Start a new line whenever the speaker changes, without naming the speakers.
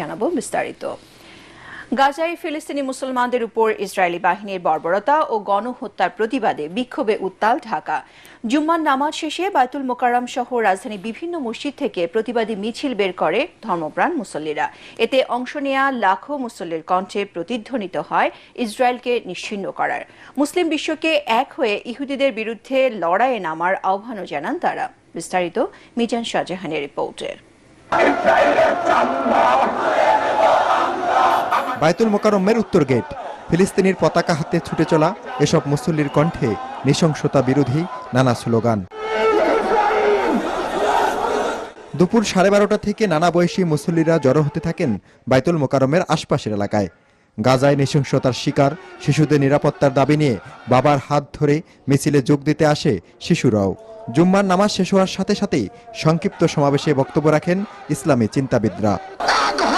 জানাবো বিস্তারিত। গাজায় ফিলিস্তিনি মুসলমানদের উপর ইসরায়েলি বাহিনীর বর্বরতা ও গণহত্যার প্রতিবাদে বিক্ষোভে উত্তাল ঢাকা। জুম্মার নামাজ শেষে বায়তুল মোকাররম সহ রাজধানীর বিভিন্ন মসজিদ থেকে প্রতিবাদী মিছিল বের করে ধর্মপ্রাণ মুসল্লিরা। এতে অংশ নেয়া লাখো মুসল্লির কণ্ঠে প্রতিধ্বনিত হয় ইসরায়েলকে নিশ্চিহ্ন করার, মুসলিম বিশ্বকে এক হয়ে ইহুদিদের বিরুদ্ধে লড়াইয়ে নামার আহ্বানও জানান তারা। বিস্তারিত মিজান শাহজাহানের রিপোর্টে।
বায়তুল মোকাররমের উত্তর গেট, ফিলিস্তিনির পতাকা হাতে ছুটে চলা এসব মুসল্লির কণ্ঠে নৃশংসতা বিরোধী নানা স্লোগান। দুপুর 12:30 থেকে নানা বয়সী মুসল্লিরা জড়ো হতে থাকেন বায়তুল মোকাররমের আশপাশের এলাকায়। গাজায় নৃশংসতার শিকার শিশুদের নিরাপত্তার দাবি নিয়ে বাবার হাত ধরে মিছিলে যোগ দিতে আসে শিশুরাও। জুম্মার নামাজ শেষ হওয়ার সাথে সাথেই সংক্ষিপ্ত সমাবেশে বক্তব্য রাখেন ইসলামী চিন্তাবিদরা।